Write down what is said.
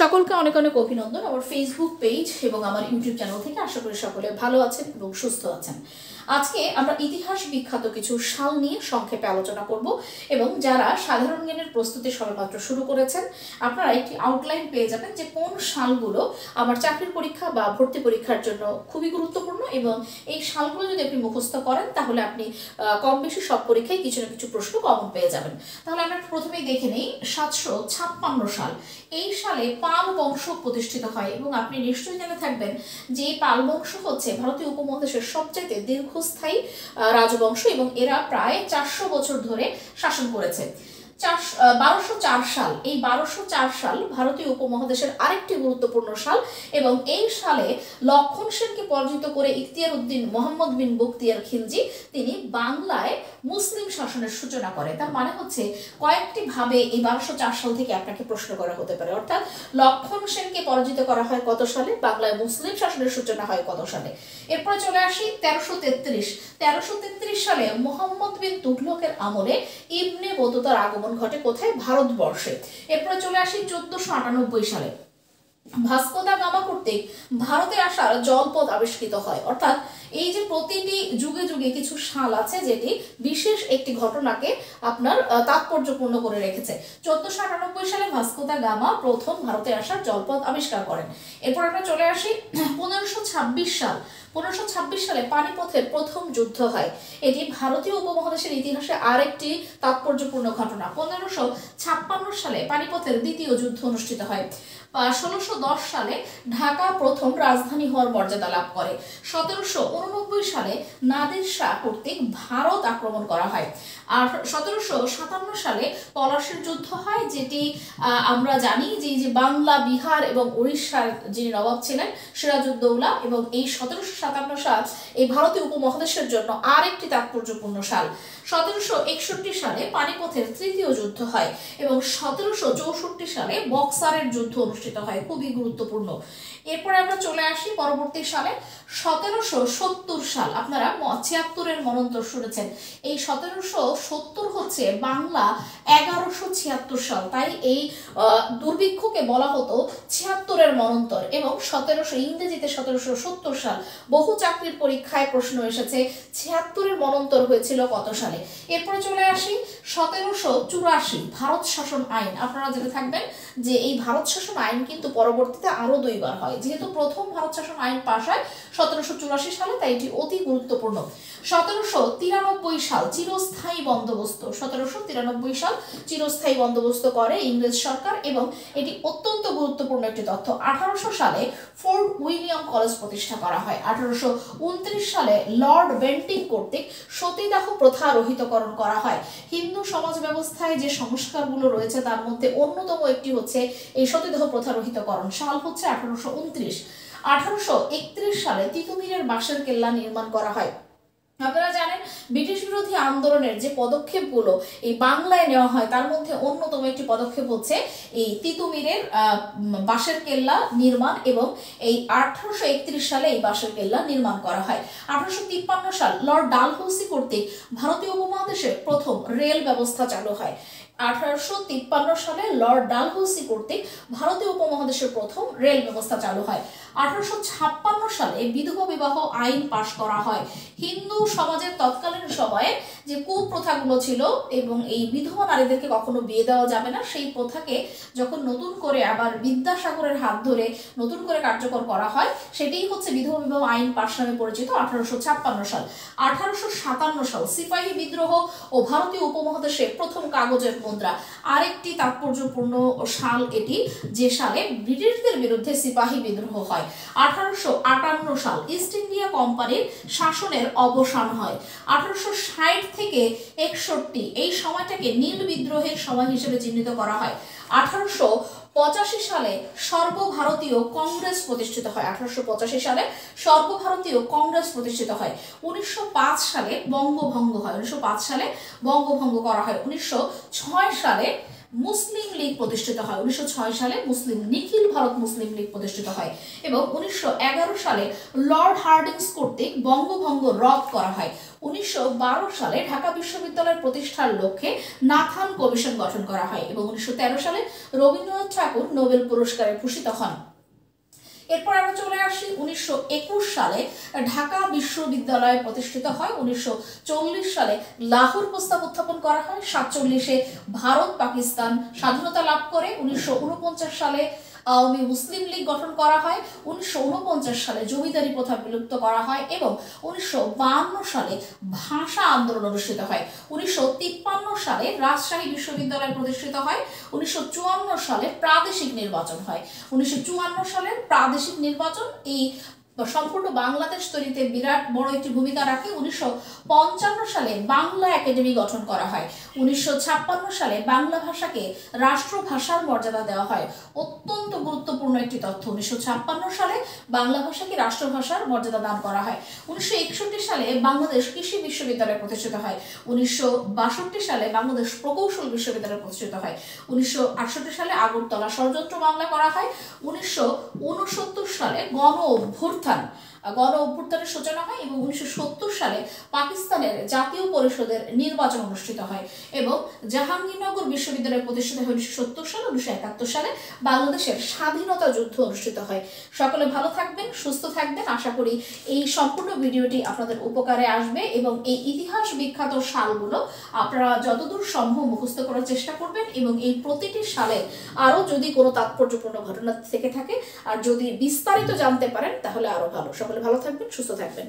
সকলকে অনেক অনেক অভিনন্দন আমার ফেসবুক পেজ এবং আমার ইউটিউব চ্যানেল থেকে। আশা করি সকলে ভালো আছেন এবং সুস্থ আছেন। আজকে আমরা ইতিহাস বিখ্যাত কিছু সাল নিয়ে সংক্ষেপে আলোচনা করব এবং যারা সাধারণ জ্ঞানের প্রস্তুতি সবেমাত্র শুরু করেছেন আপনারা একটি আউটলাইন পেয়ে যাবেন যে কোন সালগুলো আমার চাকরির পরীক্ষা বা ভর্তি পরীক্ষার জন্য খুবই গুরুত্বপূর্ণ, এবং এই সালগুলো যদি আপনি মুখস্থ করেন তাহলে আপনি কম বেশি সব পরীক্ষায় কিছু না কিছু প্রশ্ন কমন পেয়ে যাবেন। তাহলে আমরা প্রথমেই দেখে নিই 756 সাল। এই সালে পাল বংশ প্রতিষ্ঠিত হয় এবং আপনি নিশ্চয়ই জেনে থাকবেন যে পাল বংশ হচ্ছে ভারতীয় উপমহাদেশের সবচাইতে দীর্ঘস্থায়ী রাজবংশ এবং এরা প্রায় 400 বছর ধরে শাসন করেছে। 1204 সাল, এই 1204 সাল ভারতীয় উপমহাদেশের আরেকটি গুরুত্বপূর্ণ সাল এবং এই সালে লক্ষণ সেনকে পরাজিত করে ইখতিয়ার উদ্দিন মোহাম্মদ বিন বখতিয়ার খিলজি তিনি বাংলায় মুসলিম শাসনের সূচনা করে। তার মানে হচ্ছে কয়েকটি ভাবে এই 1204 সাল থেকে আপনাকে প্রশ্ন করা হতে পারে, অর্থাৎ লক্ষণ সেনকে পরাজিত করা হয় কত সালে, বাংলায় মুসলিম শাসনের সূচনা হয় কত সালে। এরপরে চলে আসি 1333 সালে মোহাম্মদ বিন তুঘলকের আমলে ইবনে বতুতার আগমন ঘটে কোথায়, ভারতবর্ষে। এরপরে চলে আসি 1498 সালে ভাস্কো দা গামা কর্তৃক ভারতে আসার জলপথ আবিষ্কৃত হয়। অর্থাৎ এই যে প্রতিটি যুগে যুগে কিছু সাল আছে যেটি বিশেষ একটি ঘটনাকে আপনার তাৎপর্যপূর্ণ করে রেখেছে। 1498 সালে ভাস্কো দা গামা প্রথম ভারতে আসার জলপথ আবিষ্কার করেন। এরপর আমরা চলে আসি 1526 সাল। 1526 সালে পানিপথের প্রথম যুদ্ধ হয়। এটি ভারতীয় উপমহাদেশের ইতিহাসে আরেকটি তাৎপর্যপূর্ণ ঘটনা। 1556 সালে পানিপথের দ্বিতীয় যুদ্ধ অনুষ্ঠিত হয়। 1610 সালে ঢাকা প্রথম রাজধানী হওয়ার মর্যাদা লাভ করে। 1789 সালে নাদির শাহ কর্তৃক ভারত আক্রমণ করা হয়। আর 1757 সালে পলাশীর যুদ্ধ হয়, যেটি আমরা জানি যে বাংলা, বিহার এবং উড়িষ্যার যিনি নবাব ছিলেন সিরাজউদ্দৌলা, এবং এই 1757 সাল এই ভারতীয় উপমহাদেশের জন্য আরেকটি তাৎপর্যপূর্ণ সাল। 1761 সালে পানিপথের তৃতীয় যুদ্ধ হয় এবং 1764 সালে বক্সারের যুদ্ধ অনুষ্ঠিত হয়, খুবই গুরুত্বপূর্ণ। এরপরে আমরা চলে আসি পরবর্তী সালে 1770 সাল। আপনারা 76-এর মনন্তর শুনেছেন, এই 1770 হচ্ছে বাংলা 1176 সাল, তাই এই দুর্ভিক্ষকে বলা হতো 76-এর মনন্তর। এবং ইংরেজিতে 1770 সাল। বহু চাকরির পরীক্ষায় প্রশ্ন এসেছে 76-এর মনন্তর হয়েছিল কত সালে। এরপরে চলে আসি 1784 ভারত শাসন আইন। আপনারা জেনে থাকবেন যে এই ভারত শাসন আইন কিন্তু পরবর্তীতে আরো 2বার হয়, যেহেতু প্রথম ভারত শাসন আইন পাশ হয় 1784 সালে, তাই এটি অতি গুরুত্বপূর্ণ। 1793 সাল চিরস্থায়ী বন্দোবস্ত। 1793 সাল চিরস্থায়ী বন্দোবস্ত করে ইংরেজ সরকার এবং এটি অত্যন্ত গুরুত্বপূর্ণ একটি তথ্য। 1800 সালে ফোর্ট উইলিয়াম কলেজ প্রতিষ্ঠা করা হয়। 1829 সালে লর্ড বেন্টিং কর্তৃক সতীদাহ প্রথা রহিতকরণ করা হয়। হিন্দু সমাজ ব্যবস্থায় যে সংস্কারগুলো রয়েছে তার মধ্যে অন্যতম একটি হচ্ছে এই সতীদাহ প্রথা রহিতকরণ। সাল হচ্ছে 1829। 1831 সালে তিতুমিরের বাঁশের কেল্লা নির্মাণ করা হয়। আপনারা জানেন ব্রিটিশ বিরোধী আন্দোলনের যে পদক্ষেপগুলো এই বাংলায় নেওয়া হয় তার মধ্যে অন্যতম একটি পদক্ষেপ হচ্ছে এই তিতুমিরের বাঁশের কেল্লা নির্মাণ, এবং এই 1831 সালে এই বাঁশের কেল্লা নির্মাণ করা হয়। 1853 সাল লর্ড ডালহৌসি কর্তৃক ভারতীয় উপমহাদেশে প্রথম রেল ব্যবস্থা চালু হয়। 1853 সালে লর্ড ডালহৌসি কর্তৃক ভারতীয় উপমহাদেশের প্রথম রেল ব্যবস্থা চালু হয়। 1856 সালে বিধবা বিবাহ আইন পাশ করা হয়। হিন্দু সমাজের তৎকালীন সময়ে যে কুপ্রথাগুলো ছিল এবং এই বিধবা নারীদেরকে কখনো বিয়ে দেওয়া যাবে না, সেই প্রথাকে যখন নতুন করে আবার বিদ্যাসাগরের হাত ধরে নতুন করে কার্যকর করা হয়, সেটাই হচ্ছে বিধবা বিবাহ আইন পাশ নামে পরিচিত। 1856 সাল। 1857 সাল সিপাহী বিদ্রোহ ও ভারতীয় উপমহাদেশে প্রথম কাগজের মুদ্রা, আরেকটি তাৎপর্যপূর্ণ সাল এটি, যে সালে ব্রিটিশদের বিরুদ্ধে সিপাহী বিদ্রোহ হয়। 1858 সাল ইস্ট ইন্ডিয়া কোম্পানির শাসনের অবসান হয়। 1860 থেকে 61 এই সময়টাকে নীল বিদ্রোহের সময় হিসেবে চিহ্নিত করা হয়। 1885 সালে সর্বভারতীয় কংগ্রেস প্রতিষ্ঠিত হয়। 1885 সালে সর্বভারতীয় কংগ্রেস প্রতিষ্ঠিত হয়। 1905 সালে বঙ্গভঙ্গ হয়। 1905 সালে বঙ্গভঙ্গ করা হয়। 1906 সালে মুসলিম লীগ প্রতিষ্ঠিত হয়। 1906 সালে নিখিল ভারত মুসলিম লীগ প্রতিষ্ঠিত হয় এবং 1911 সালে লর্ড হার্ডিংস কর্তৃক বঙ্গভঙ্গ রদ করা হয়। 1912 সালে ঢাকা বিশ্ববিদ্যালয়ের প্রতিষ্ঠার লক্ষ্যে নাথান কমিশন গঠন করা হয় এবং 1913 সালে রবীন্দ্রনাথ ঠাকুর নোবেল পুরস্কারে ভূষিত হন। এরপর আমরা চলে আসি 1921 সালে ঢাকা বিশ্ববিদ্যালয় প্রতিষ্ঠিত হয়। 1940 সালে লাহোর প্রস্তাব উত্থাপন করা হয়। 1947 ভারত পাকিস্তান স্বাধীনতা লাভ করে। 1949 সালে আওয়ামী মুসলিম লীগ গঠন করা হয়। 1949 সালে জমিদারি প্রথা বিলুপ্ত করা হয় এবং 1952 সালে ভাষা আন্দোলন অনুষ্ঠিত হয়। 1953 সালে রাজশাহী বিশ্ববিদ্যালয় প্রতিষ্ঠিত হয়। 1954 সালে প্রাদেশিক নির্বাচন হয়। 1954 সালের প্রাদেশিক নির্বাচন এই সম্পূর্ণ বাংলাদেশ তৈরিতে বিরাট বড় একটি ভূমিকা রাখে। 1955 সালে বাংলা একাডেমি গঠন করা হয়। 1956 সালে বাংলা ভাষাকে রাষ্ট্রভাষার মর্যাদা দেওয়া হয়। অত্যন্ত গুরুত্বপূর্ণ একটি তথ্য, 1956 সালে বাংলা ভাষাকে রাষ্ট্রভাষার মর্যাদা দান করা হয়। 1961 সালে বাংলাদেশ কৃষি বিশ্ববিদ্যালয় প্রতিষ্ঠিত হয়। 1962 সালে বাংলাদেশ প্রকৌশল বিশ্ববিদ্যালয় প্রতিষ্ঠিত হয়। 1968 সালে আগরতলা ষড়যন্ত্র মামলা করা হয়। 1969 সালে গণ অভ্যুত্থানের সূচনা হয় এবং 1970 সালে পাকিস্তানের জাতীয় পরিষদের নির্বাচন অনুষ্ঠিত হয় এবং জাহাঙ্গীরনগর বিশ্ববিদ্যালয় প্রতিষ্ঠিত হয় 1970 সালে। 1971 সালে বাংলাদেশের স্বাধীনতা যুদ্ধ অনুষ্ঠিত হয়। সকলে ভালো থাকবেন, সুস্থ থাকবেন। আশা করি এই সম্পূর্ণ ভিডিওটি আপনাদের উপকারে আসবে এবং এই ইতিহাস বিখ্যাত সালগুলো আপনারা যতদূর সম্ভব মুখস্থ করার চেষ্টা করবেন এবং এই প্রতিটি সালে আরও যদি কোনো তাৎপর্যপূর্ণ ঘটনা থেকে থাকে আর যদি বিস্তারিত জানতে পারেন তাহলে আরো ভালো। সকলে ভালো থাকবেন, সুস্থ থাকবেন।